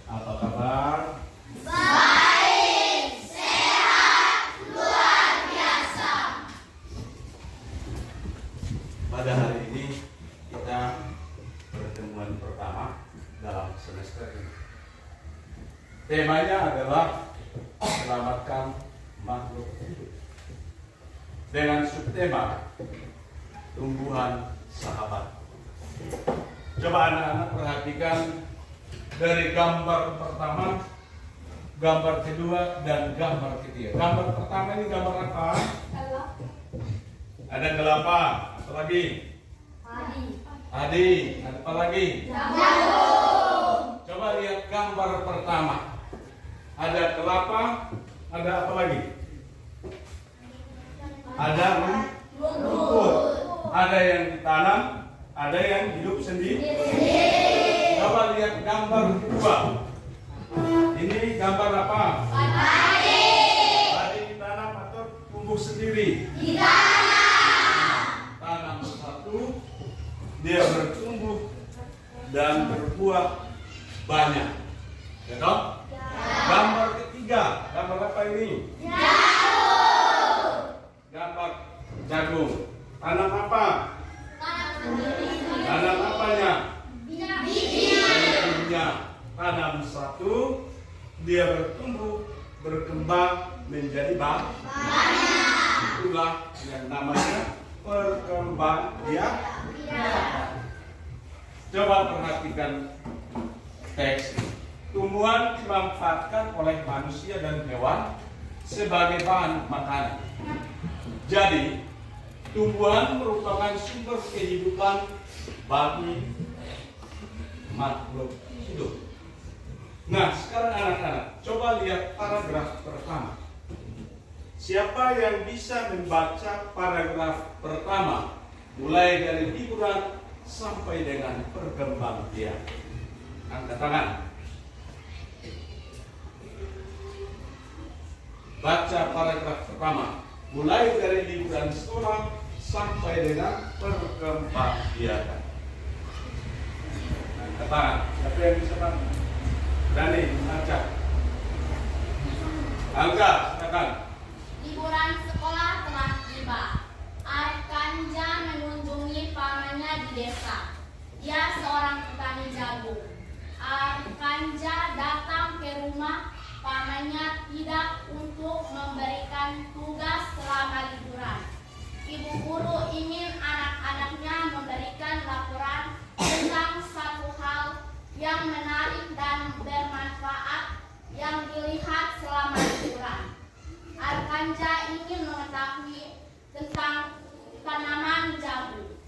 Apa kabar? Baik, sehat, luar biasa. Pada hari ini kita pertemuan pertama dalam semester ini. Temanya adalah selamatkan makhluk hidup dengan subtema tumbuhan sahabat. Coba anak-anak perhatikan dari gambar pertama, gambar kedua, dan gambar ketiga. Gambar pertama ini gambar apa? Ada kelapa, apa lagi? Adi, ada apa lagi? Coba lihat gambar pertama. Ada kelapa, ada apa lagi? Ada rumput. Ada yang ditanam, ada yang hidup sendiri. Coba lihat gambar kedua. Ini gambar apa? Padi. Padi ditanam atau tumbuh sendiri? Ditanam. Tanam satu, dia bertumbuh dan berbuah banyak. Ya toh? Gambar ketiga, gambar apa ini? Jagung. Gambar jagung. Tanam apa? Tanam apanya? Bijinya. Tanam satu, dia bertumbuh, berkembang menjadi banyak. Itulah yang namanya perkembangbiakan. Coba perhatikan teks. Tumbuhan dimanfaatkan oleh manusia dan hewan sebagai bahan makanan. Jadi, tumbuhan merupakan sumber kehidupan bagi makhluk hidup. Nah, sekarang anak-anak, coba lihat paragraf pertama. Siapa yang bisa membaca paragraf pertama mulai dari liburan sampai dengan perkembangbiakan? Angkat tangan. Baca paragraf pertama mulai dari liburan sekolah sampai dengan perkembangbiakan. Angkat tangan. Siapa yang bisa bantu? Berani baca. Angga, silakan. Liburan sekolah telah tiba. Arkanja mengunjungi pamannya di desa. Dia seorang petani jagung. Arkanja datang ke rumah pamannya tidak untuk memberikan tugas selama liburan. Ibu guru ingin anak-anaknya memberikan laporan tentang satu hal yang menarik dan bermanfaat yang dilihat selama liburan. Arkanja ingin mengetahui tentang tanaman jagung,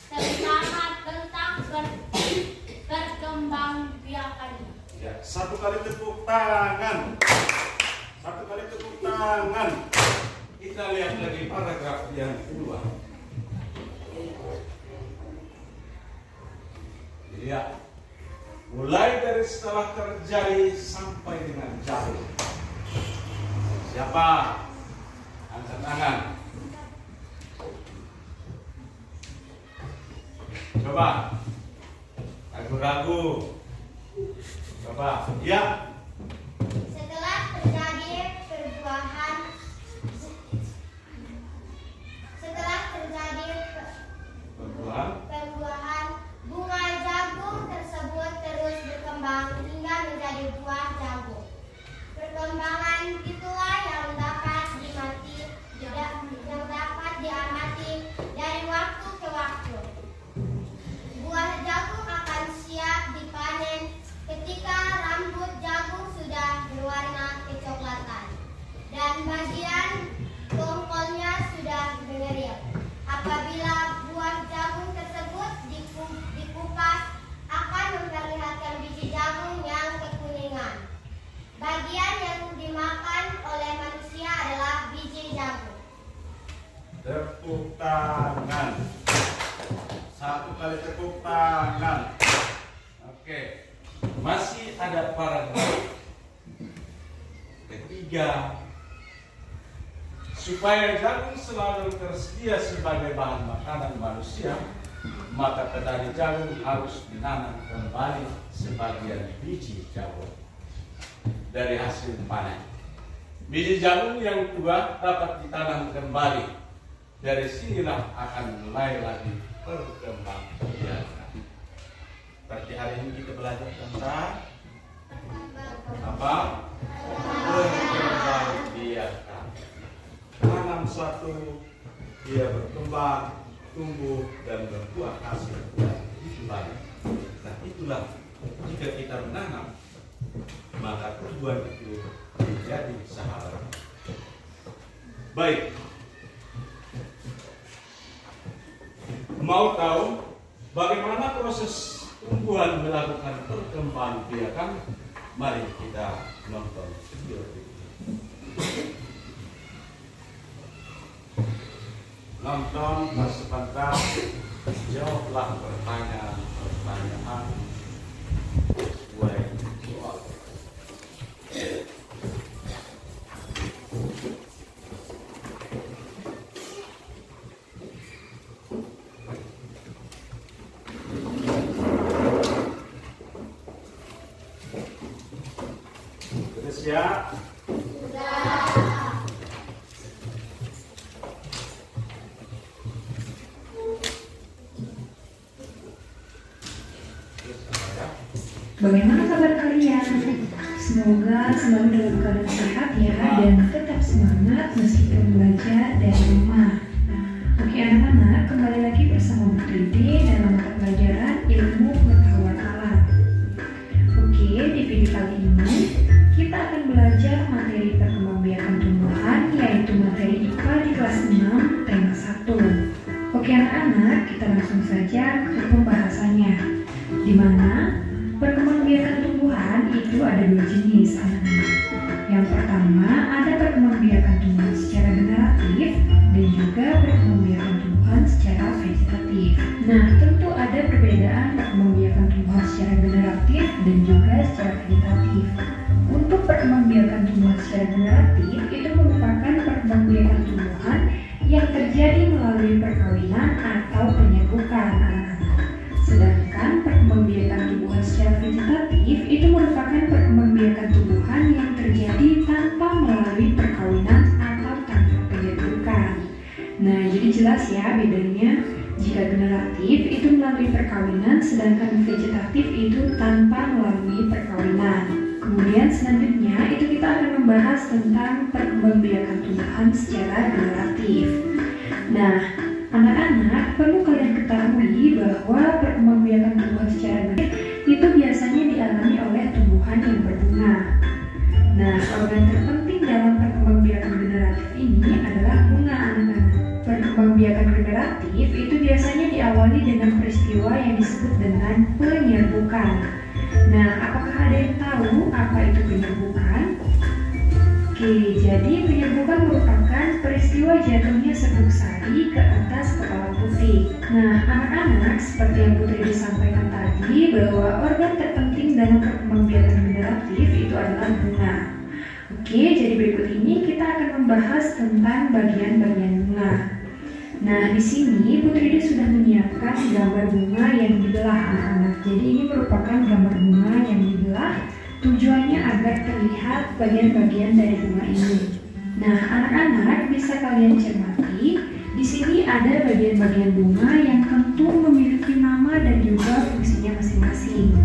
terutama tentang perkembangbiakannya. Ya, satu kali tepuk tangan. Satu kali tepuk tangan. Kita lihat lagi paragraf yang kedua. Ya. Mulai dari setelah terjadi sampai dengan jauh. Siapa? Angkat tangan. Coba. Ragu-ragu. Coba. Ya. Setelah terjadi perbuahan bunga jagung tersebut terus berkembang hingga menjadi buah jagung. Perkembangan itulah yang dapat diamati dari waktu ke waktu. Buah jagung akan siap dipanen ketika rambut jagung sudah berwarna kecoklatan dan bagian tongkolnya sudah mengeril. Apabila buah jagung tersebut dikupas, akan memperlihatkan biji jagung yang kekuningan. Bagian yang dimakan oleh manusia adalah biji jagung. Tepuk tangan. Satu kali tepuk tangan. Oke. Masih ada paragraf ketiga. Supaya jagung selalu tersedia sebagai bahan makanan manusia, maka petani jagung harus menanam kembali sebagian biji jagung. dari hasil panen. Biji jagung yang tua dapat ditanam kembali. Dari sinilah akan mulai lagi berkembang biakan. Berarti hari ini kita belajar tentang apa? Berkembang biakan. Tanam suatu, dia berkembang, tumbuh dan berbuah hasil. Itu banyak. Nah itulah jika kita menanam, maka tumbuhan itu menjadi sahabat. Baik. Mau tahu bagaimana proses tumbuhan melakukan perkembangan biakan? Mari kita nonton video ini. Nonton sebentar, jawablah pertanyaan sesuai soal. Sudah siap? Bagaimana kabar kalian? Semoga selalu dalam keadaan sehat ya dan tetap semangat meskipun belajar dari rumah. Oke anak-anak, kembali lagi bersama Bu Tridi dalam mata pelajaran ilmu pengetahuan alam. Oke, di video kali ini kita akan belajar materi perkembangbiakan tumbuhan, yaitu materi IPA di kelas 6 tema 1. Oke anak-anak, kita langsung saja ke pembahasannya, di mana perkembangbiakan tumbuhan itu ada dua jenis anak-anak. Yang pertama ada perkembangbiakan tumbuhan secara generatif dan juga perkembangbiakan tumbuhan secara vegetatif. Nah, tentu ada perbedaan perkembangbiakan tumbuhan secara generatif dan juga secara vegetatif. Untuk perkembangbiakan tumbuhan secara generatif itu merupakan perkembangbiakan tumbuhan yang terjadi melalui perkawinan atau penyerbukan anak-anak. Sedangkan perkembangbiakan tumbuhan secara vegetatif itu merupakan perkembangbiakan tumbuhan yang terjadi tanpa melalui perkawinan atau tanpa penyerbukan. Nah, jadi jelas ya bedanya. Jika generatif itu melalui perkawinan, sedangkan vegetatif itu tanpa melalui perkawinan. Kemudian selanjutnya itu kita akan membahas tentang perkembangbiakan tumbuhan secara generatif. Nah, anak-anak perlu kalian ketahui bahwa perkembangbiakan tumbuhan secara generatif itu biasanya dialami oleh tumbuhan yang berbunga. Nah, organ terpenting dalam perkembangbiakan generatif ini adalah bunga anak-anak. Perkembangbiakan generatif itu biasanya diawali dengan peristiwa yang disebut dengan penyerbukan. Nah, apakah ada yang tahu apa itu penyerbukan? Oke, jadi penyerbukan merupakan peristiwa jatuhnya serbuk sari ke atas kepala putri. Nah, anak-anak, seperti yang Putri disampaikan tadi, bahwa organ terpenting dalam perkembangbiakan generatif itu adalah bunga. Oke, jadi berikut ini kita akan membahas tentang bagian-bagian bunga. Nah, di sini Putri sudah menyiapkan gambar bunga yang dibelah anak-anak. Jadi ini merupakan gambar bunga yang dibelah. Tujuannya agar terlihat bagian-bagian dari bunga ini. Nah, anak-anak bisa kalian cermati. Di sini ada bagian-bagian bunga yang tentu memiliki nama dan juga fungsinya masing-masing.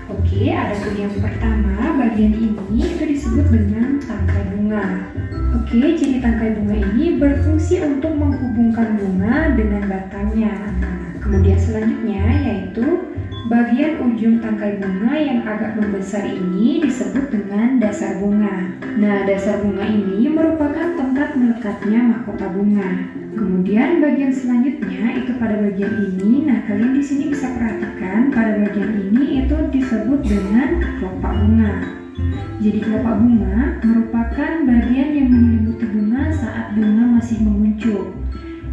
Oke, adapun yang pertama, bagian ini itu disebut dengan tangkai bunga. Oke, jadi tangkai bunga ini berfungsi untuk menghubungkan bunga dengan batangnya. Kemudian selanjutnya yaitu bagian ujung tangkai bunga yang agak membesar ini disebut dengan dasar bunga. Nah, dasar bunga ini merupakan tempat melekatnya mahkota bunga. Kemudian bagian selanjutnya itu pada bagian ini. Nah, kalian di sini bisa perhatikan pada bagian ini itu disebut dengan kelopak bunga. Jadi kelopak bunga merupakan bagian yang menyelimuti bunga saat bunga masih menguncup.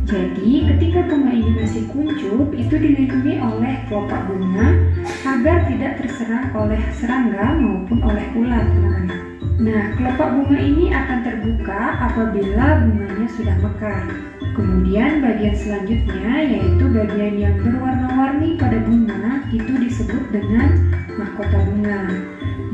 Jadi ketika bunga ini masih kuncup, itu dilindungi oleh kelopak bunga agar tidak terserang oleh serangga maupun oleh ulat. Nah, kelopak bunga ini akan terbuka apabila bunganya sudah mekar. Kemudian bagian selanjutnya yaitu bagian yang berwarna-warni pada bunga itu disebut dengan mahkota bunga.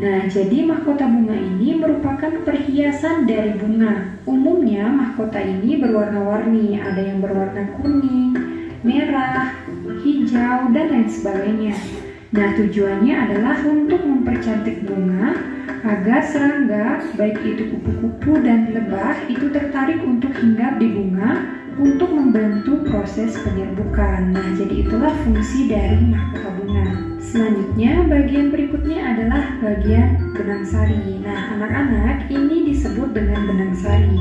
Nah, jadi mahkota bunga ini merupakan perhiasan dari bunga. Umumnya mahkota ini berwarna-warni, ada yang berwarna kuning, merah, hijau, dan lain sebagainya. Nah, tujuannya adalah untuk mempercantik bunga agar serangga, baik itu kupu-kupu dan lebah, itu tertarik untuk hinggap di bunga untuk membantu proses penyerbukan. Nah, jadi itulah fungsi dari mahkota bunga. Selanjutnya, bagian berikutnya adalah bagian benang sari. Nah, anak-anak, ini disebut dengan benang sari.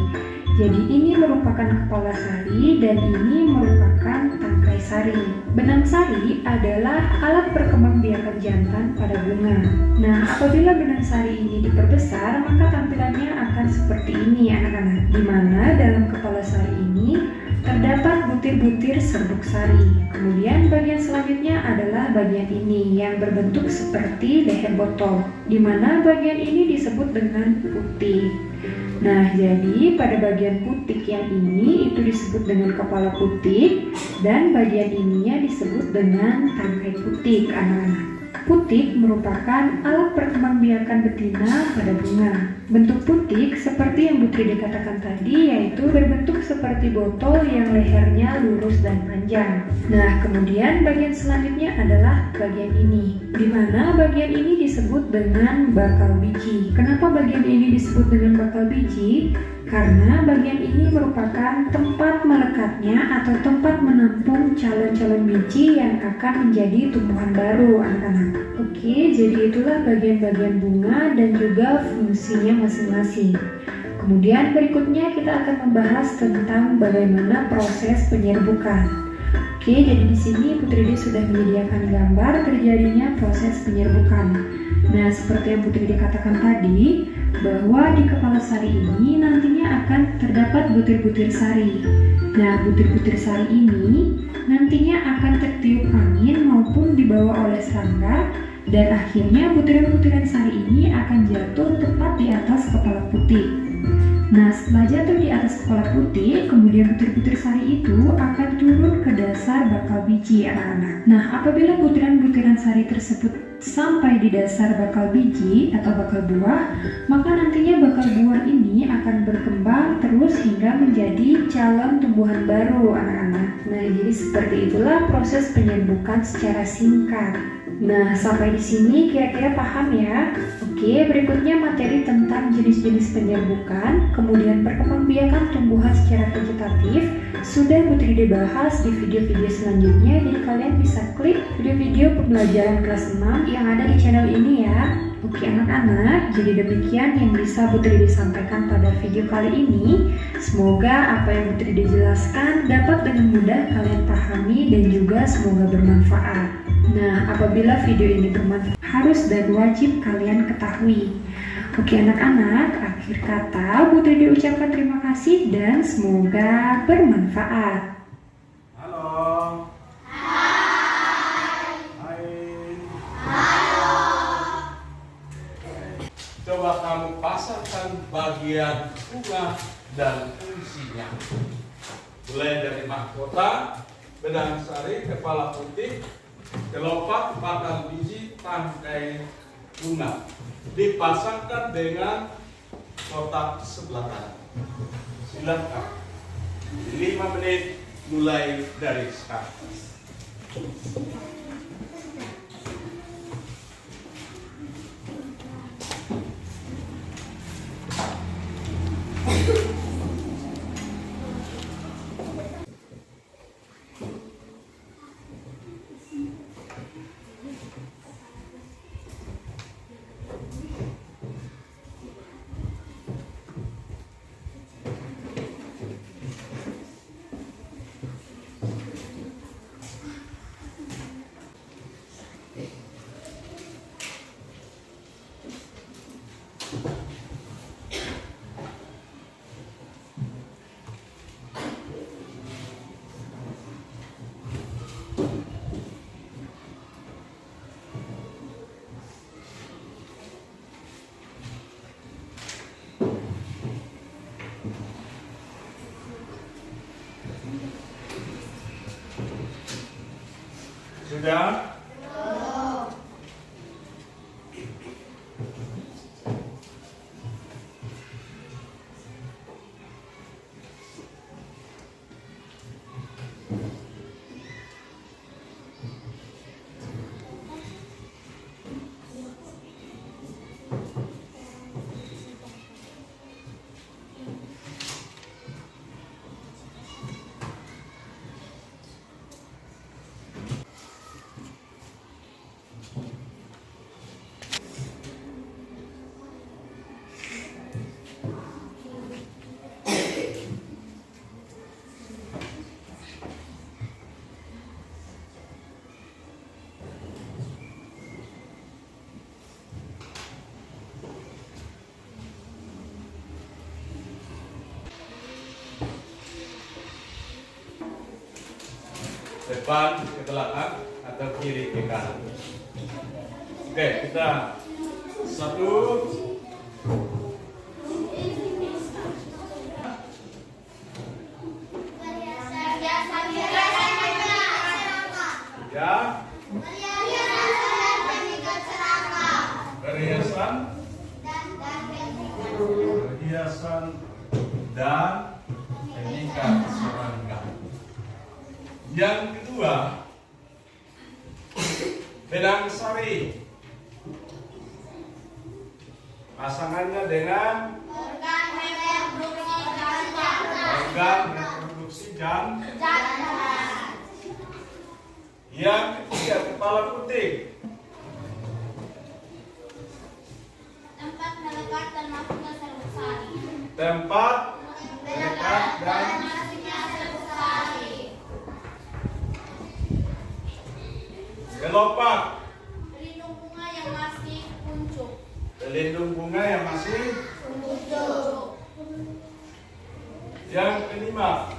Jadi ini merupakan kepala sari dan ini merupakan tangkai sari. Benang sari adalah alat perkembangbiakan jantan pada bunga. Nah, apabila benang sari ini diperbesar, maka tampilannya akan seperti ini anak-anak. Di mana dalam kepala sari ini terdapat butir-butir serbuk sari. Kemudian bagian selanjutnya adalah bagian ini yang berbentuk seperti leher botol, di mana bagian ini disebut dengan putik. Nah, jadi pada bagian putik yang ini itu disebut dengan kepala putik dan bagian ininya disebut dengan tangkai putik, anak-anak. Putik merupakan alat perkembangbiakan betina pada bunga. Bentuk putik seperti yang Bu Tridi katakan tadi, yaitu berbentuk seperti botol yang lehernya lurus dan panjang. Nah, kemudian bagian selanjutnya adalah bagian ini, di mana bagian ini disebut dengan bakal biji. Kenapa bagian ini disebut dengan bakal biji? Karena bagian ini merupakan tempat melekatnya atau tempat menampung calon-calon biji yang akan menjadi tumbuhan baru, anak-anak. Oke, jadi itulah bagian-bagian bunga dan juga fungsinya masing-masing. Kemudian berikutnya kita akan membahas tentang bagaimana proses penyerbukan. Oke, jadi di sini Bu Tridi sudah menyediakan gambar terjadinya proses penyerbukan. Nah, seperti yang Bu Tridi katakan tadi, bahwa di kepala sari ini nantinya akan terdapat butir-butir sari. Nah, butir-butir sari ini nantinya akan tertiup angin maupun dibawa oleh serangga, dan akhirnya butiran-butiran sari ini akan jatuh tepat di atas kepala putik. Nah, setelah jatuh di atas kepala putik, kemudian butir-butir sari itu akan turun ke dasar bakal biji, anak-anak. Nah, apabila butiran-butiran sari tersebut sampai di dasar bakal biji atau bakal buah, maka nantinya bakal buah ini akan berkembang terus hingga menjadi calon tumbuhan baru, anak-anak. Nah, jadi seperti itulah proses penyerbukan secara singkat. Nah, sampai di sini kira-kira paham ya? Oke, berikutnya materi tentang jenis-jenis penyerbukan, kemudian perkembangbiakan tumbuhan secara vegetatif sudah Bu Tridi bahas di video-video selanjutnya, jadi kalian bisa klik video-video pembelajaran kelas 6 yang ada di channel ini ya. Oke anak-anak, jadi demikian yang bisa Bu Tridi sampaikan pada video kali ini. Semoga apa yang Bu Tridi jelaskan dapat dengan mudah kalian pahami dan juga semoga bermanfaat. Nah, apabila video ini bermanfaat, harus dan wajib kalian ketahui. Oke anak-anak, akhir kata Bu Tridi ucapkan terima kasih dan semoga bermanfaat. Halo. Coba kamu pasangkan bagian bunga dan fungsinya. Mulai dari mahkota, benang sari, kepala putih, kelopak, bakal biji, tangkai bunga. Dipasangkan dengan kotak sebelah kanan. Silakan. 5 menit mulai dari sekarang. Sudah? depan ke belakang atau kiri ke kanan. Oke, kita satu. Ya. Perhiasan dan peningkat serangga. Yang kedua, benang sari. Pasangannya dengan organ reproduksi jantan. Yang ketiga, kepala putih. Tempat melekat dan masuknya serbuk sari. Tempat melekat dan masuknya serbuk sari. kelopak. Pelindung bunga yang masih kuncup. Pelindung bunga yang masih Kuncup. Yang kelima,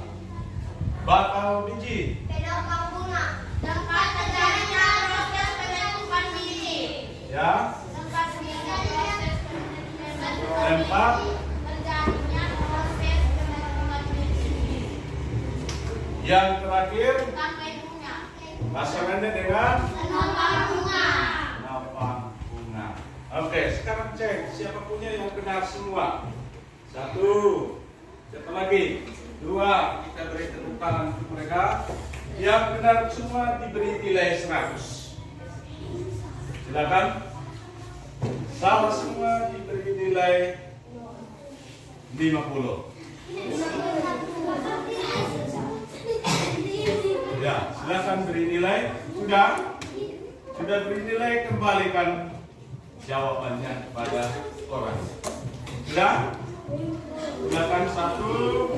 bakal biji. Pedokong bunga. Tempat terjadinya proses pembentukan biji. Ya. Tempat terjadinya proses pembentukan Tempat terjadinya proses pembentukan biji. yang terakhir, Tangkai bunga. pasangannya dengan Napang bunga. napang bunga. Oke, sekarang cek siapa punya yang benar semua. Satu, siapa lagi? Dua, kita beri tepuk tangan untuk mereka. Yang benar semua diberi nilai 100. Silakan. Salah semua diberi nilai 50. Ya, silakan beri nilai. Sudah beri nilai, kembalikan jawabannya kepada orang. Sudah? Silakan 1,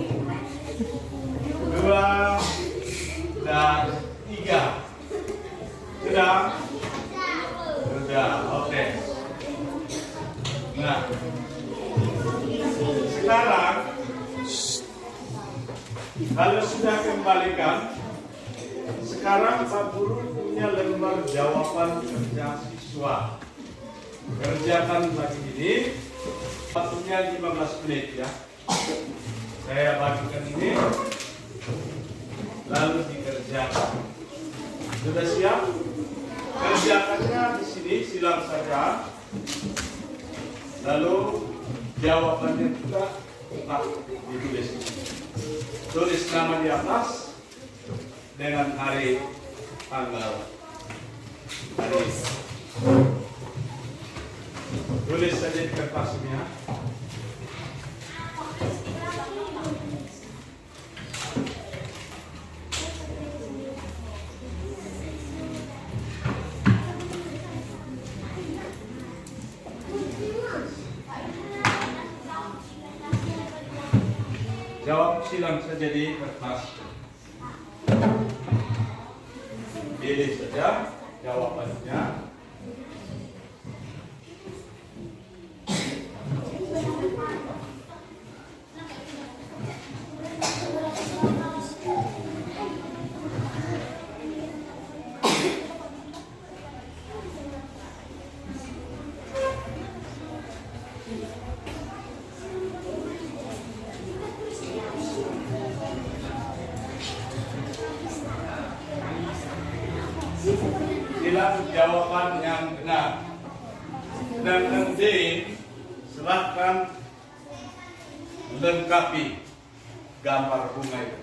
2, dan 3. Sudah? Sudah, oke. Nah, sekarang kalau sudah kembalikan, sekarang Pak Guru punya lembar jawaban kerja siswa. Kerjakan pagi ini, waktunya 15 menit ya. Saya bagikan ini, lalu dikerjakan. Sudah siap? Kerjakannya di sini, silang saja. Lalu jawabannya juga tak ditulis. Tulis nama di atas dengan hari, tanggal, hari. Tulis saja di kertasnya. Jawab silang saja di kertas. Pilih saja jawabannya. Silang jawaban yang benar. Dan D, silahkan lengkapi gambar bunga itu.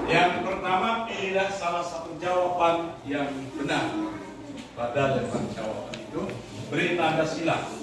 Yang pertama, pilihlah salah satu jawaban yang benar. pada lempar jawaban itu beri tanda silang